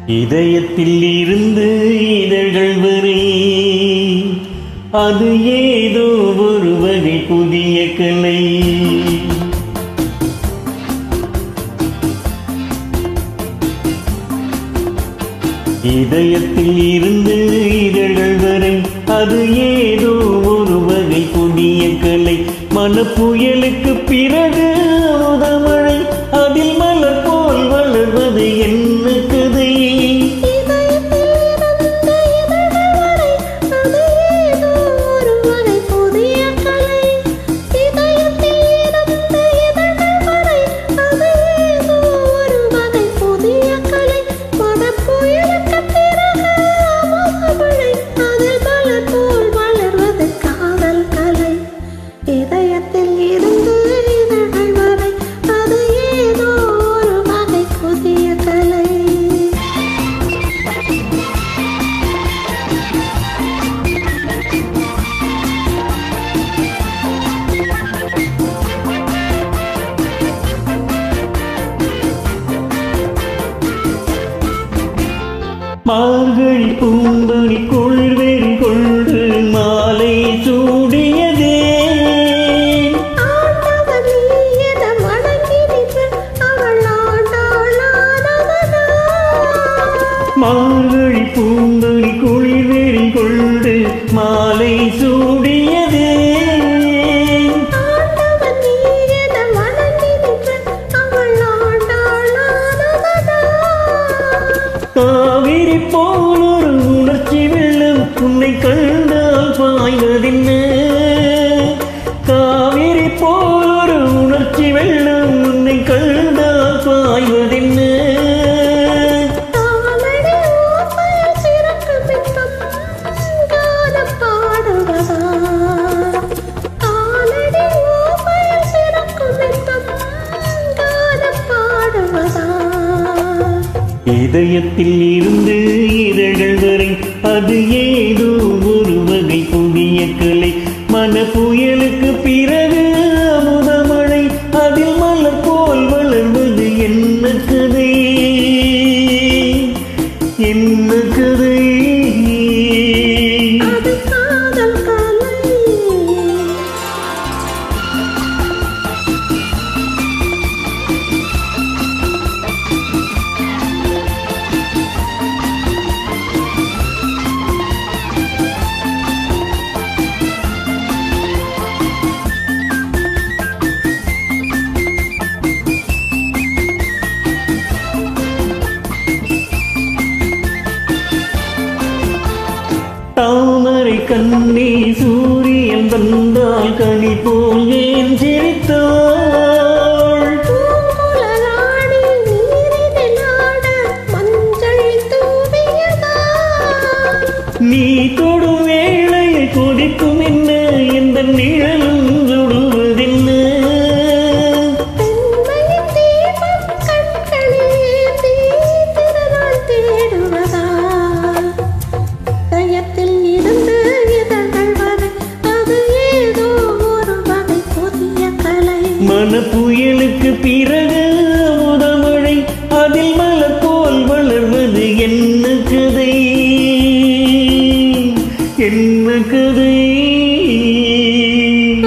இதயத்தில் இருந்து இதழ்கள் வரை அது ஏதோ ஒரு வகை புதிய கலை. இதயத்தில் இருந்து இதழ்கள் வரை அது ஏதோ ஒரு வகை புதிய கலை. மனப்புயலுக்கு பிறகு அமுதமழை அதில் மலர் போல் வளர்வது என்ன கதை? மார்கழி பூம்பனி குளிர்வெறி கொண்டு மாலை சூடியதே. மார்கழி பூம்பனி குளிர்வெறி கொண்டு மாலை சூடியதே. காவிரி போல் ஒரு உணர்ச்சி வெள்ளம் உன்னை கண்டால் பாய்வதென்ன? காவிரி போல் ஒரு உணர்ச்சி வெள்ளம் உன்னை கண்டால் பாய்வதென்ன? இதயத்தில் இருந்து இதழ்கள் வரை அது ஏதோ ஒரு வகை புதிய கலை. மனப்புயலுக்கு பிறகு அமுதமழை அதில் மலர் போல் வளர்வது என்ன கதை? என்ன கதை? தாமரை கண்ணே சூரியன் வந்தால் கனி போல் ஏன் சிரித்தாள்? நீ தொடும் வேளையை கொதிக்கும் என்ன எந்த நிழலும் சுடுவதென்ன? மனப்புயலுக்கு பிறகு அமுதமழை அதில் மலர் போல் வளர்வது என்ன கதை? என்ன கதை?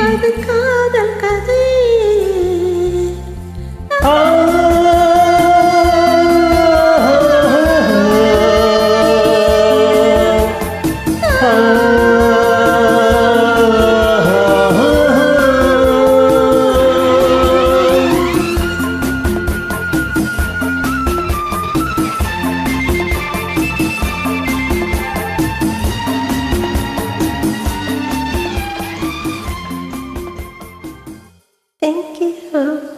அது காதல் கதை. Thank you.